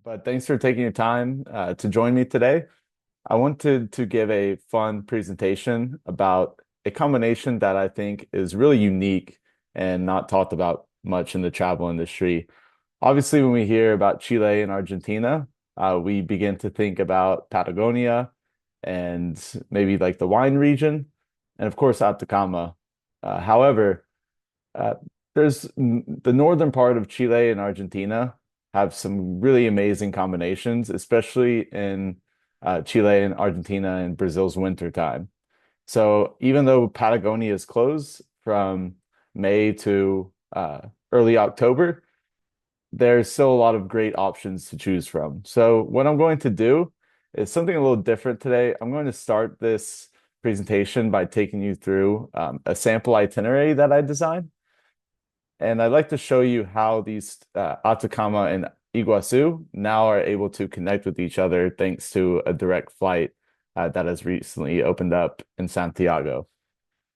But thanks for taking your time to join me today. I wanted to give a fun presentation about a combination that I think is really unique and not talked about much in the travel industry. Obviously, when we hear about Chile and Argentina, we begin to think about Patagonia and maybe like the wine region, and of course, Atacama. However, uh, the northern part of Chile and Argentina have some really amazing combinations, especially in Chile and Argentina in Brazil's winter time. So even though Patagonia is closed from May to early October, there's still a lot of great options to choose from. So what I'm going to do is something a little different today. I'm going to start this presentation by taking you through a sample itinerary that I designed. And I'd like to show you how these Atacama and Iguazu now are able to connect with each other thanks to a direct flight that has recently opened up in Santiago.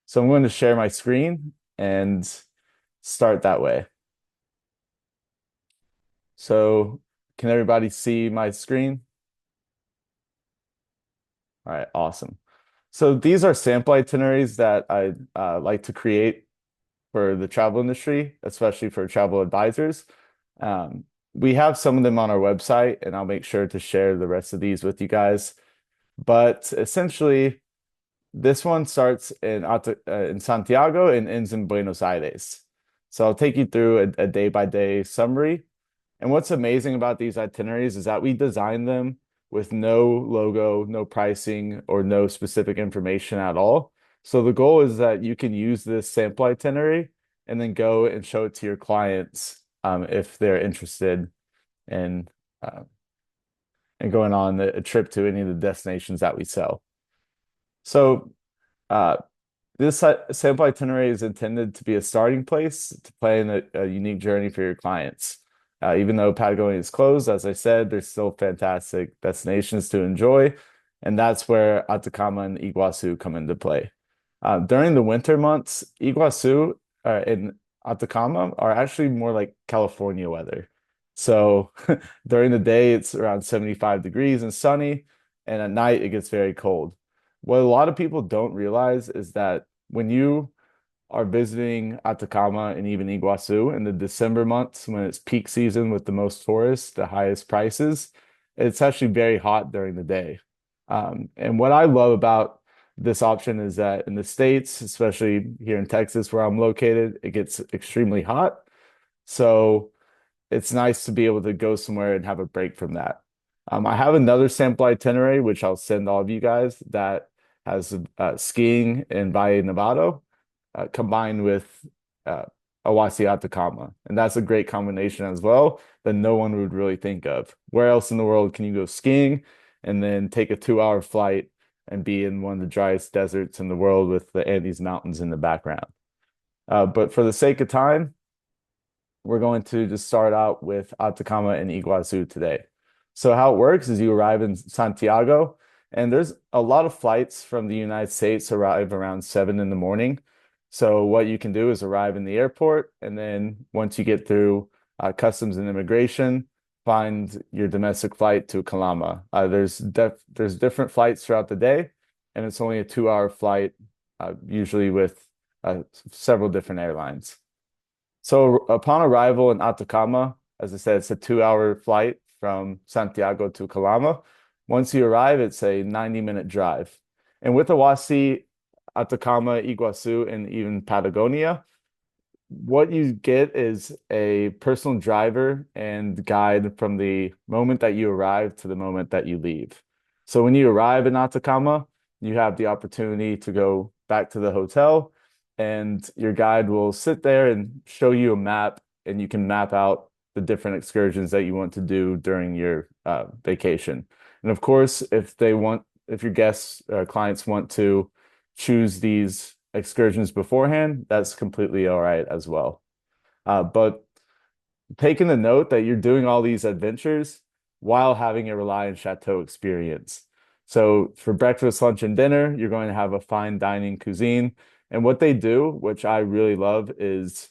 So I'm going to share my screen and start that way. So can everybody see my screen? All right, awesome. So these are sample itineraries that I like to create for the travel industry, especially for travel advisors. Um, we have some of them on our website, and I'll make sure to share the rest of these with you guys. But essentially, this one starts in Santiago and ends in Buenos Aires. So I'll take you through a day-by-day summary. And what's amazing about these itineraries is that we design them with no logo, no pricing, or no specific information at all. So the goal is that you can use this sample itinerary and then go and show it to your clients if they're interested in uh, going on a trip to any of the destinations that we sell. So uh, this sample itinerary is intended to be a starting place to plan a unique journey for your clients. Even though Patagonia is closed, as I said, there's still fantastic destinations to enjoy, and that's where Atacama and Iguazu come into play. During the winter months, Iguazu and Atacama are actually more like California weather. So during the day, it's around 75 degrees and sunny, and at night, it gets very cold. What a lot of people don't realize is that when you are visiting Atacama and even Iguazu in the December months when it's peak season with the most tourists, the highest prices, it's actually very hot during the day. And what I love about this option is that in the States, especially here in Texas where I'm located, it gets extremely hot. So it's nice to be able to go somewhere and have a break from that. I have another sample itinerary, which I'll send all of you guys, that has skiing in Valle Nevado combined with uh, Awasi Atacama. And that's a great combination as well that no one would really think of. Where else in the world can you go skiing and then take a 2 hour flight and be in one of the driest deserts in the world with the Andes Mountains in the background? But for the sake of time, we're going to just start out with Atacama and Iguazu today. So how it works is you arrive in Santiago, and there's a lot of flights from the United States arrive around 7 in the morning. So what you can do is arrive in the airport, and then once you get through customs and immigration, find your domestic flight to Calama. There's different flights throughout the day, and it's only a 2 hour flight, usually with several different airlines. So upon arrival in Atacama, as I said, it's a 2 hour flight from Santiago to Calama. Once you arrive, it's a 90-minute drive. And with Awasi, Atacama, Iguazu, and even Patagonia, what you get is a personal driver and guide from the moment that you arrive to the moment that you leave. So when you arrive in Atacama, you have the opportunity to go back to the hotel, and your guide will sit there and show you a map, and you can map out the different excursions that you want to do during your vacation. And of course, if your guests or clients want to choose these excursions beforehand, that's completely all right as well. But taking the note that you're doing all these adventures while having a Reliant Chateau experience. So for breakfast, lunch, and dinner, you're going to have a fine dining cuisine. And what they do, which I really love, is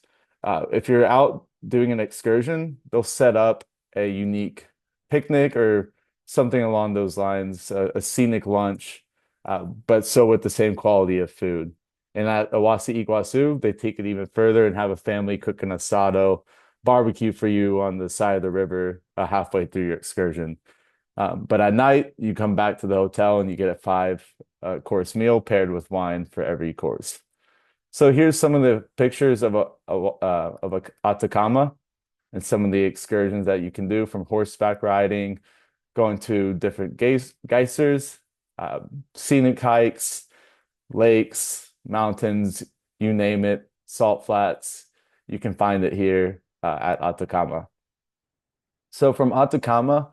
if you're out doing an excursion, they'll set up a unique picnic or something along those lines, a scenic lunch, but so with the same quality of food. And at Awasi Iguazu, they take it even further and have a family cook an asado barbecue for you on the side of the river halfway through your excursion. But at night, you come back to the hotel and you get a five course meal paired with wine for every course. So here's some of the pictures of a Atacama and some of the excursions that you can do from horseback riding, going to different geysers, uh, scenic hikes, lakes, mountains, you name it, salt flats. You can find it here at Atacama. So from Atacama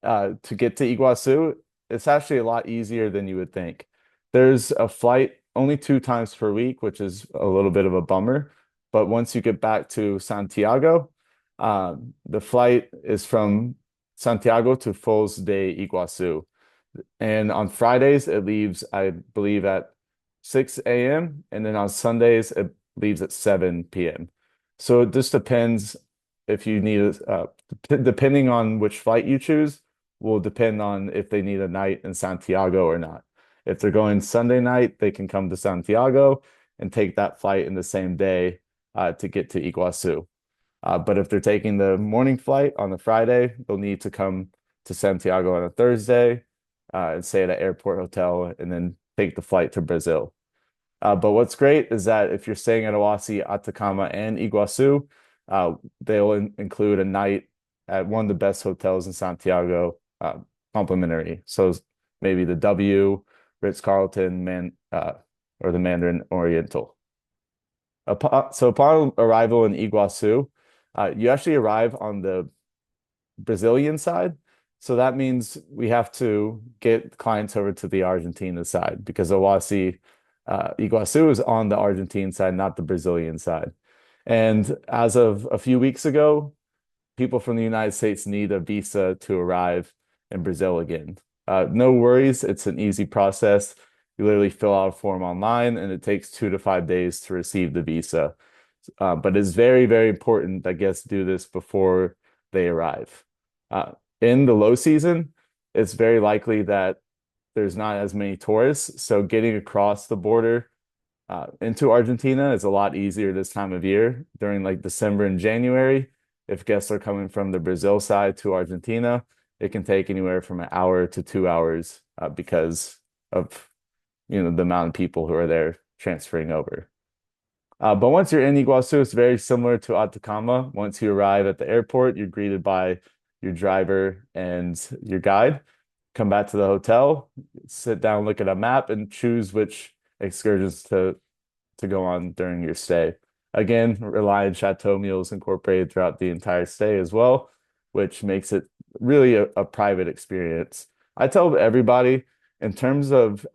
to get to Iguazu, it's actually a lot easier than you would think. There's a flight only 2 times per week, which is a little bit of a bummer. But once you get back to Santiago, the flight is from Santiago to Foz de Iguazu. And on Fridays, it leaves, I believe, at 6 a.m. And then on Sundays, it leaves at 7 p.m. So it just depends if you need, depending on which flight you choose, will depend on if they need a night in Santiago or not. If they're going Sunday night, they can come to Santiago and take that flight in the same day to get to Iguazu. But if they're taking the morning flight on the Friday, they'll need to come to Santiago on a Thursday and stay at an airport hotel and then take the flight to Brazil. But what's great is that if you're staying at Awasi, Atacama, and Iguazu, they'll include a night at one of the best hotels in Santiago, complimentary. So maybe the W, Ritz-Carlton, or the Mandarin Oriental. So upon arrival in Iguazu, you actually arrive on the Brazilian side. So that means we have to get clients over to the Argentina side because Awasi, Iguazu is on the Argentine side, not the Brazilian side. And as of a few weeks ago, people from the United States need a visa to arrive in Brazil again. No worries, it's an easy process. You literally fill out a form online and it takes 2 to 5 days to receive the visa. But it's very, very important that guests do this before they arrive. In the low season, it's very likely that there's not as many tourists. So getting across the border into Argentina is a lot easier this time of year during like December and January. If guests are coming from the Brazil side to Argentina, it can take anywhere from an hour to 2 hours because of the amount of people who are there transferring over. But once you're in Iguazu, it's very similar to Atacama. Once you arrive at the airport, you're greeted by your driver and your guide. Come back to the hotel, sit down, look at a map, and choose which excursions to go on during your stay. Again, Reliant Chateau meals incorporated throughout the entire stay as well, which makes it really a private experience. I tell everybody, in terms of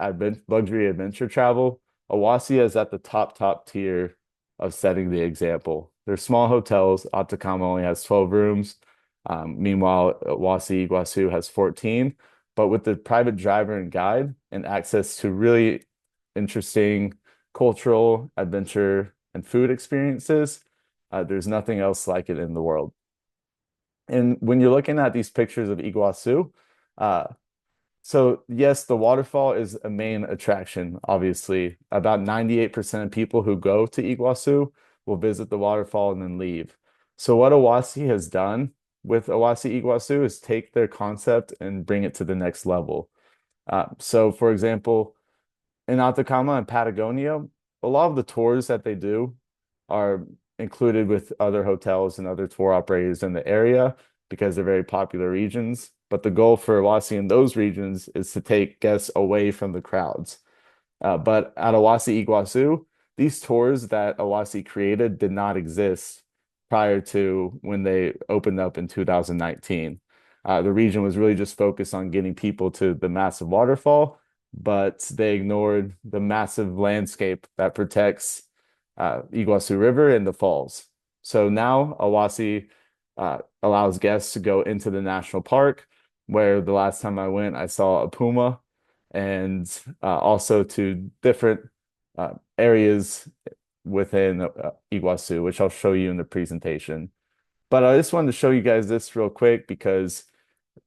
luxury adventure travel, Awasi is at the top tier of setting the example. They're small hotels. Atacama only has 12 rooms. Meanwhile, Awasi Iguazu has 14. But with the private driver and guide and access to really interesting cultural, adventure, and food experiences, there's nothing else like it in the world. And when you're looking at these pictures of Iguazu, uh, so yes, the waterfall is a main attraction, obviously. About 98% of people who go to Iguazu will visit the waterfall and then leave. So what Awasi has done with Awasi Iguazu is take their concept and bring it to the next level. So for example, in Atacama and Patagonia, a lot of the tours that they do are included with other hotels and other tour operators in the area because they're very popular regions. But the goal for Awasi in those regions is to take guests away from the crowds. But at Awasi Iguazu, these tours that Awasi created did not exist prior to when they opened up in 2019. The region was really just focused on getting people to the massive waterfall, but they ignored the massive landscape that protects Iguazu River and the falls. So now Awasi allows guests to go into the national park, where the last time I went, I saw a puma, and also to different areas within Iguazu, which I'll show you in the presentation. But I just wanted to show you guys this real quick because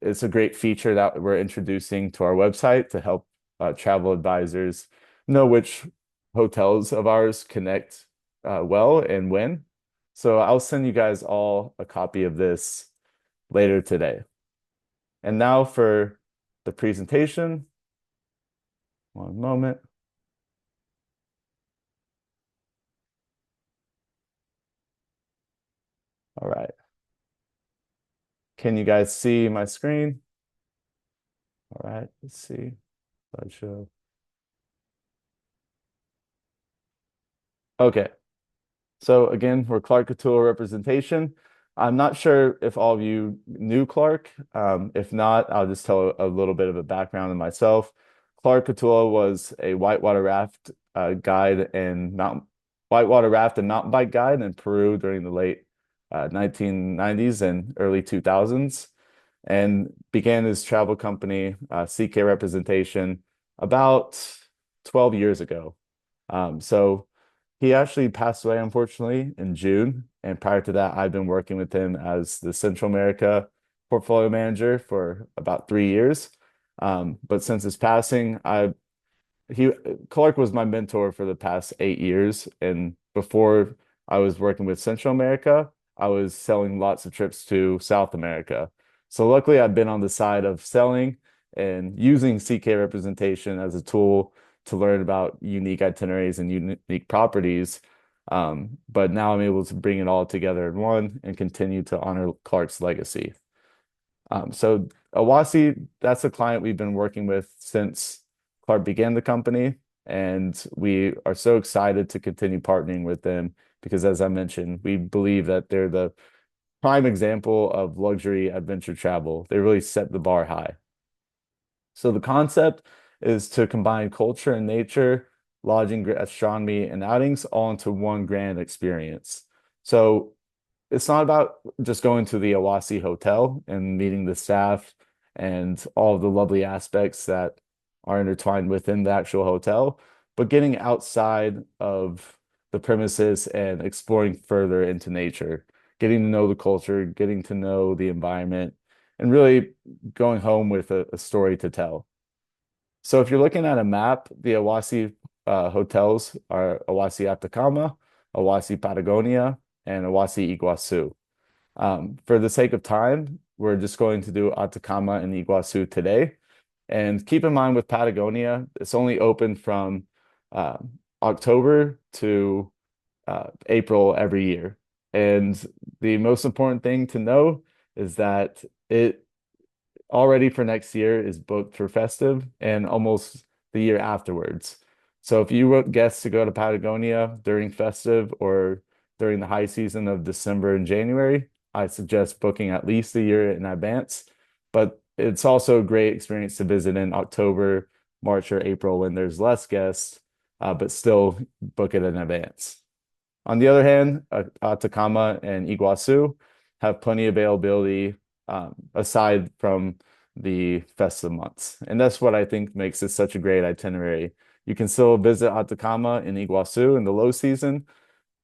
It's a great feature that we're introducing to our website to help travel advisors know which hotels of ours connect well and when. So I'll send you guys all a copy of this later today. And now for the presentation. One moment. All right. Can you guys see my screen? All right, let's see. Slideshow. Okay. So again, we're Clark Couture representation. I'm not sure if all of you knew Clark. If not, I'll just tell a little bit of a background on myself. Clark Couture was a whitewater raft guide and mountain bike guide in Peru during the late 1990s and early 2000s, and began his travel company, CK Representation, about 12 years ago. So he actually passed away, unfortunately, in June. And prior to that, I've been working with him as the Central America portfolio manager for about 3 years. But since his passing, he Clark was my mentor for the past 8 years. And before I was working with Central America, I was selling lots of trips to South America. So luckily, I've been on the side of selling and using CK representation as a tool to learn about unique itineraries and unique properties. But now I'm able to bring it all together in one and continue to honor Clark's legacy. So Awasi, that's a client we've been working with since Clark began the company, and we are so excited to continue partnering with them because, as I mentioned, we believe that they're the prime example of luxury adventure travel. They really set the bar high. So the concept is to combine culture and nature, lodging, astronomy, and outings all into one grand experience. So it's not about just going to the Awasi Hotel and meeting the staff and all of the lovely aspects that are intertwined within the actual hotel, but getting outside of the premises and exploring further into nature, getting to know the culture, getting to know the environment, and really going home with a story to tell. So if you're looking at a map, the Awasi hotels are Awasi Atacama, Awasi Patagonia, and Awasi Iguazu. For the sake of time, we're just going to do Atacama and Iguazu today. And keep in mind with Patagonia, it's only open from uh, October to April every year. And the most important thing to know is that it already for next year is booked for festive and almost the year afterwards. So if you want guests to go to Patagonia during festive or during the high season of December and January, I suggest booking at least a year in advance. But it's also a great experience to visit in October, March, or April when there's less guests, but still book it in advance. On the other hand, Atacama and Iguazu have plenty of availability aside from the festive months. And that's what I think makes it such a great itinerary. You can still visit Atacama and Iguazu in the low season.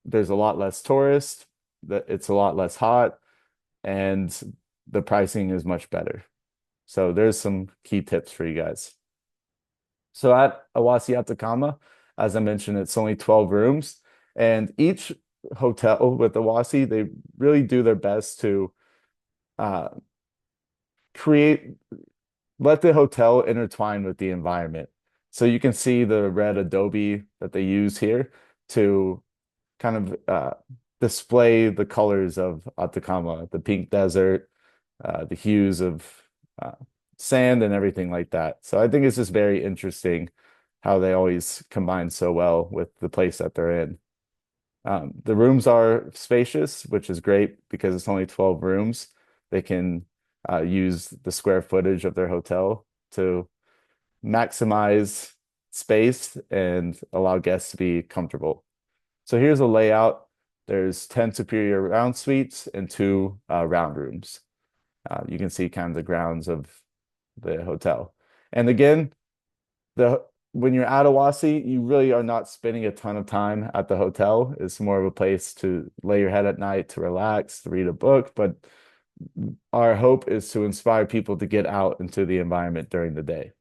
There's a lot less tourists, it's a lot less hot, and the pricing is much better. So there's some key tips for you guys. So at Awasi Atacama, as I mentioned, it's only 12 rooms, and each hotel with Awasi, they really do their best to uh, create, let the hotel intertwine with the environment. So you can see the red adobe that they use here to kind of display the colors of Atacama, the pink desert, the hues of uh, sand and everything like that. So I think it's just very interesting how they always combine so well with the place that they're in. The rooms are spacious, which is great because it's only 12 rooms. They can use the square footage of their hotel to maximize space and allow guests to be comfortable. So here's a layout. There's 10 superior round suites and two round rooms. You can see kind of the grounds of the hotel. And again, the when you're at Awasi, you really are not spending a ton of time at the hotel. It's more of a place to lay your head at night, to relax, to read a book. But our hope is to inspire people to get out into the environment during the day.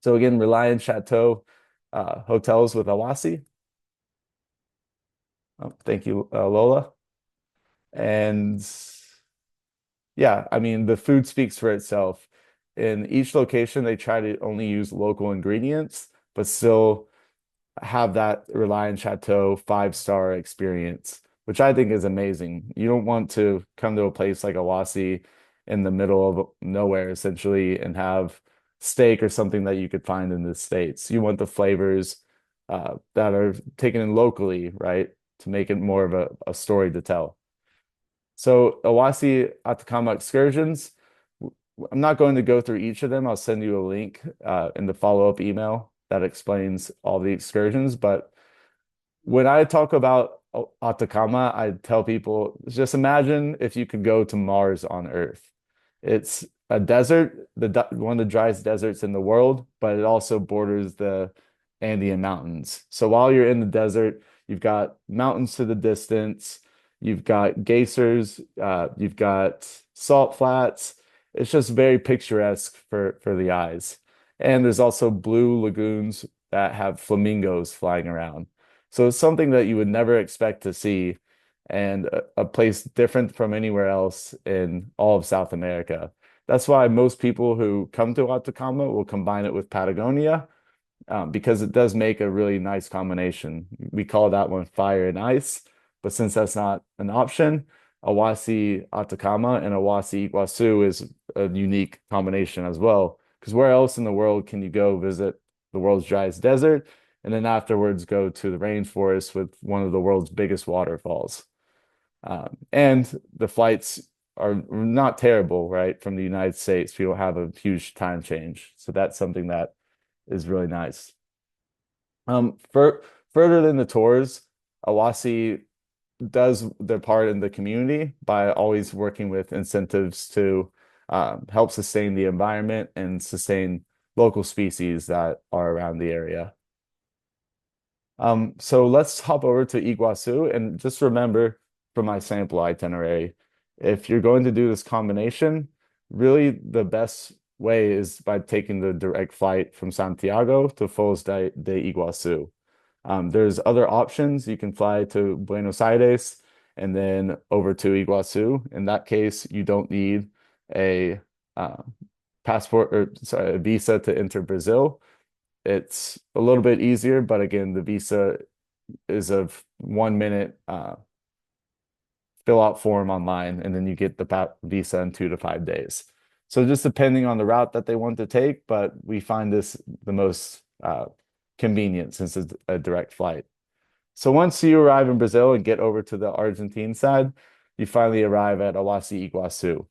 So again, Reliant Chateau hotels with Awasi. Oh, thank you, Lola. And yeah, I mean, the food speaks for itself. In each location, they try to only use local ingredients, but still have that Reliant Chateau five-star experience, which I think is amazing. You don't want to come to a place like Awasi in the middle of nowhere, essentially, and have steak or something that you could find in the States. You want the flavors that are taken in locally, right, to make it more of a story to tell. So Awasi Atacama excursions, I'm not going to go through each of them. I'll send you a link in the follow-up email that explains all the excursions. But when I talk about Atacama, I tell people just imagine if you could go to Mars on Earth. It's a desert, one of the driest deserts in the world, but it also borders the Andean mountains. So while you're in the desert, you've got mountains to the distance, you've got geysers, you've got salt flats. It's just very picturesque for the eyes. And there's also blue lagoons that have flamingos flying around. So it's something that you would never expect to see, and a place different from anywhere else in all of South America. That's why most people who come to Atacama will combine it with Patagonia, because it does make a really nice combination. We call that one fire and ice, but since that's not an option, Awasi Atacama and Awasi Iguazu is a unique combination as well. Because where else in the world can you go visit the world's driest desert and then afterwards go to the rainforest with one of the world's biggest waterfalls? And the flights are not terrible, right? From the United States, we don't have a huge time change. So that's something that is really nice. Further than the tours, Awasi does their part in the community by always working with incentives to help sustain the environment and sustain local species that are around the area. So let's hop over to Iguazu and just remember from my sample itinerary, if you're going to do this combination, really the best way is by taking the direct flight from Santiago to Foz de Iguazu. There's other options. You can fly to Buenos Aires and then over to Iguazu. In that case, you don't need a uh, passport or sorry, a visa to enter Brazil. It's a little bit easier, but again, the visa is a 1 minute fill out form online, and then you get the visa in 2 to 5 days. So just depending on the route that they want to take, but we find this the most convenient since it's a direct flight. So once you arrive in Brazil and get over to the Argentine side, you finally arrive at Awasi Iguazu.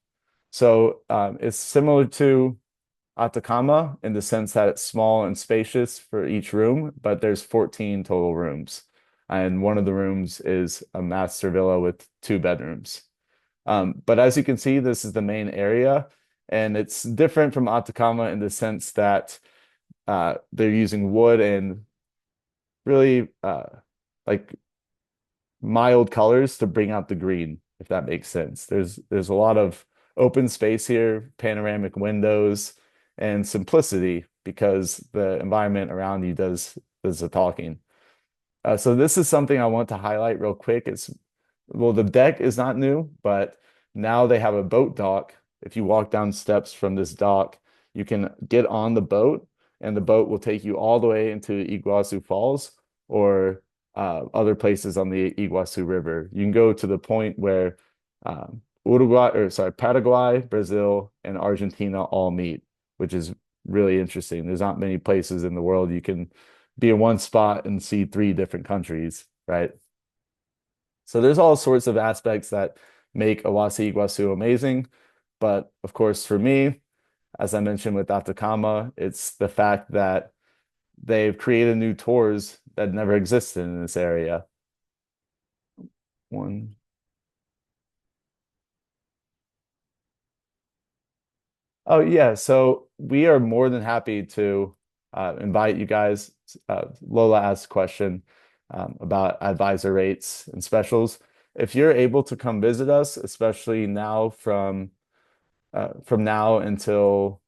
So it's similar to Atacama in the sense that it's small and spacious for each room, but there's 14 total rooms. And one of the rooms is a master villa with 2 bedrooms. But as you can see, this is the main area, and it's different from Atacama in the sense that they're using wood and really like mild colors to bring out the green, if that makes sense. There's a lot of open space here, panoramic windows, and simplicity because the environment around you does the talking. So this is something I want to highlight real quick. Well, the deck is not new, but now they have a boat dock. If you walk down steps from this dock, you can get on the boat, and the boat will take you all the way into Iguazu Falls or other places on the Iguazu River. You can go to the point where Paraguay, Brazil, and Argentina all meet, which is really interesting. There's not many places in the world you can be in one spot and see 3 different countries, right? So there's all sorts of aspects that make Awasi Iguazu amazing. But of course, for me, as I mentioned with Atacama, it's the fact that they've created new tours that never existed in this area. One. Oh yeah, so we are more than happy to invite you guys. Lola asked a question about advisor rates and specials. if you're able to come visit us, especially now from now until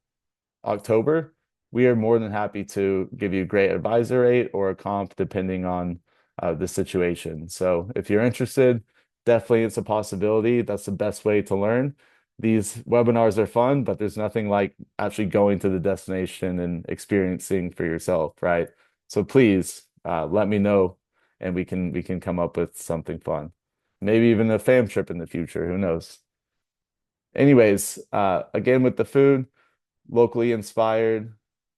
October, we are more than happy to give you a great advisor rate or a comp depending on the situation. So if you're interested, definitely it's a possibility. That's the best way to learn. These webinars are fun, but there's nothing like actually going to the destination and experiencing for yourself, right? So please let me know and we can come up with something fun. Maybe even a fam trip in the future, who knows? Anyways, again with the food, locally inspired,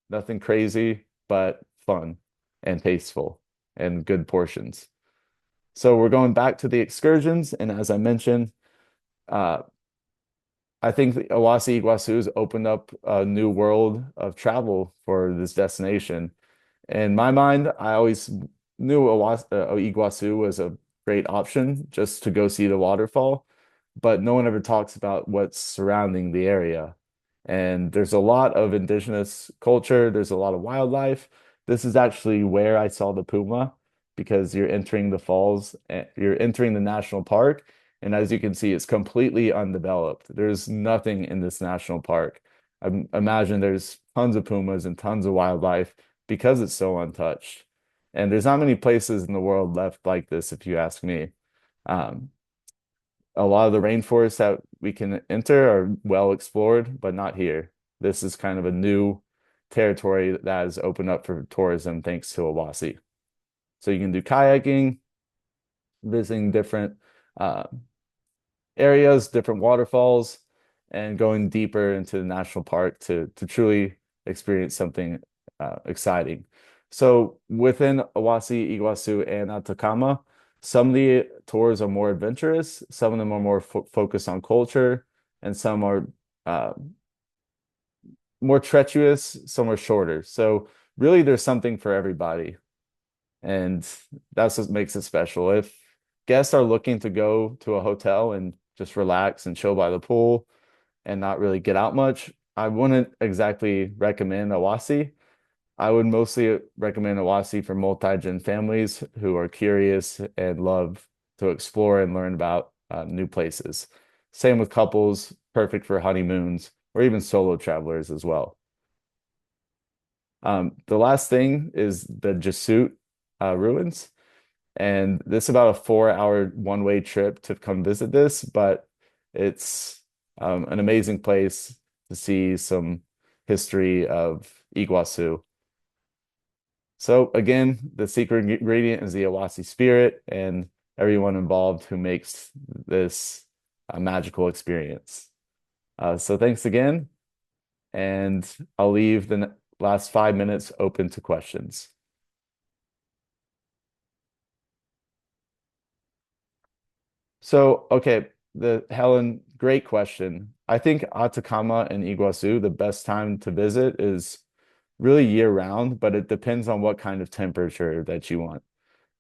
nothing crazy, but fun and tasteful and good portions. So we're going back to the excursions, and as I mentioned, uh, I think the Awasi Iguazu has opened up a new world of travel for this destination. In my mind, I always knew Iguazu was a great option just to go see the waterfall, but no one ever talks about what's surrounding the area. And there's a lot of indigenous culture, there's a lot of wildlife. This is actually where I saw the puma because you're entering the falls, you're entering the national park, and as you can see, it's completely undeveloped. There's nothing in this national park. I imagine there's tons of pumas and tons of wildlife because it's so untouched. And there's not many places in the world left like this, if you ask me. Um, a lot of the rainforests that we can enter are well explored, but not here. This is kind of a new territory that has opened up for tourism thanks to Awasi. So you can do kayaking, visiting different uh, areas, different waterfalls, and going deeper into the national park to truly experience something exciting. So within Awasi, Iguazu, and Atacama, some of the tours are more adventurous, some of them are more focused on culture, and some are uh, more treacherous, some are shorter. So really, there's something for everybody. And that's what makes it special. If guests are looking to go to a hotel and just relax and chill by the pool and not really get out much, I wouldn't exactly recommend Awasi. I would mostly recommend Awasi for multi-gen families who are curious and love to explore and learn about new places. Same with couples, perfect for honeymoons or even solo travelers as well. The last thing is the Jasut ruins. And this is about a 4 hour one-way trip to come visit this, but it's an amazing place to see some history of Iguazu. So again, the secret ingredient is the Awasi spirit and everyone involved who makes this a magical experience. So thanks again, and I'll leave the last 5 minutes open to questions. So, okay, the Helen, great question. I think Atacama and Iguazu, the best time to visit is really year round, but it depends on what kind of temperature that you want.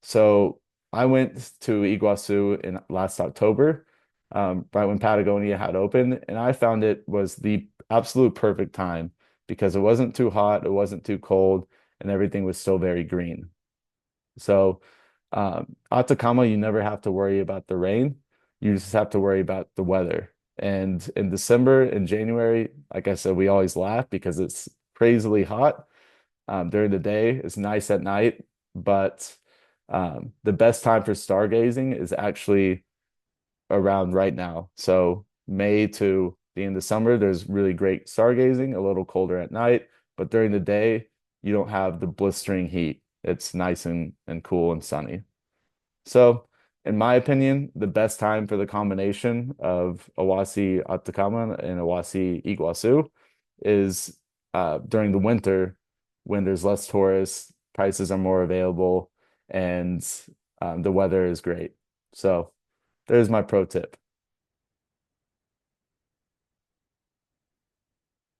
So I went to Iguazu in last October, right when Patagonia had opened, and I found it was the absolute perfect time because it wasn't too hot, it wasn't too cold, and everything was still very green. So Atacama, you never have to worry about the rain. You just have to worry about the weather. And in December and January, like I said, we always laugh because it's crazily hot during the day. It's nice at night, but the best time for stargazing is actually around right now. So May to the end of summer, there's really great stargazing, a little colder at night, but during the day, you don't have the blistering heat. It's nice and cool and sunny. So, in my opinion, the best time for the combination of Awasi Atacama and Awasi Iguazu is during the winter when there's less tourists, prices are more available, and the weather is great. So, there's my pro tip.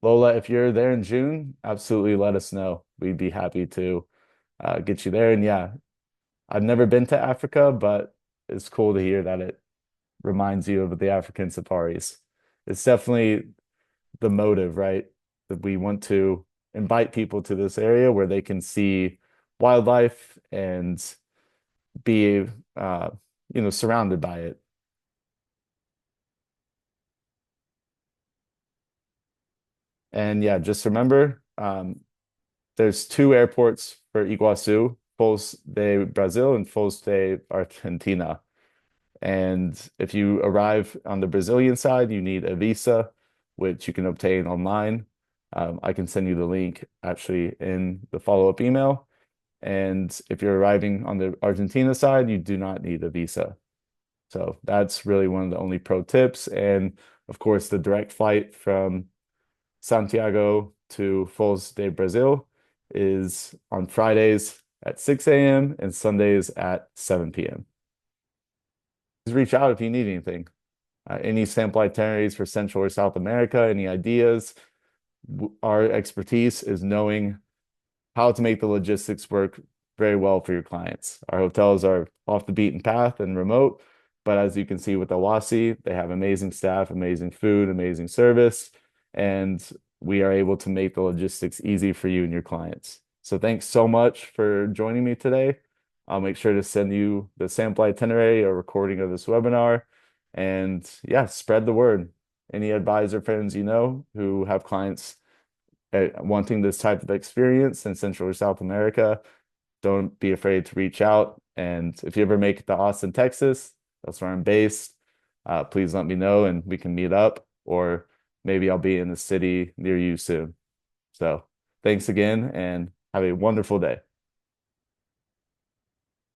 Lola, if you're there in June, absolutely let us know. We'd be happy to get you there. And yeah, I've never been to Africa, but it's cool to hear that it reminds you of the African safaris. It's definitely the motive, right? That we want to invite people to this area where they can see wildlife and be surrounded by it. And yeah, just remember, there's two airports for Iguazu, Foz de Brazil and Foz de Argentina. And if you arrive on the Brazilian side, you need a visa, which you can obtain online. I can send you the link actually in the follow-up email. And if you're arriving on the Argentina side, you do not need a visa. So that's really one of the only pro tips. And of course, the direct flight from Santiago to Foz de Brazil is on Fridays at 6 a.m. and Sundays at 7 p.m. Just reach out if you need anything. Any sample itineraries for Central or South America, any ideas? Our expertise is knowing how to make the logistics work very well for your clients. Our hotels are off the beaten path and remote, but as you can see with Awasi, they have amazing staff, amazing food, amazing service, and we are able to make the logistics easy for you and your clients. So thanks so much for joining me today. I'll make sure to send you the sample itinerary or recording of this webinar. And yeah, spread the word. Any advisor friends you know who have clients wanting this type of experience in Central or South America, don't be afraid to reach out. And if you ever make it to Austin, Texas, that's where I'm based, please let me know and we can meet up, or maybe I'll be in the city near you soon. So thanks again and have a wonderful day.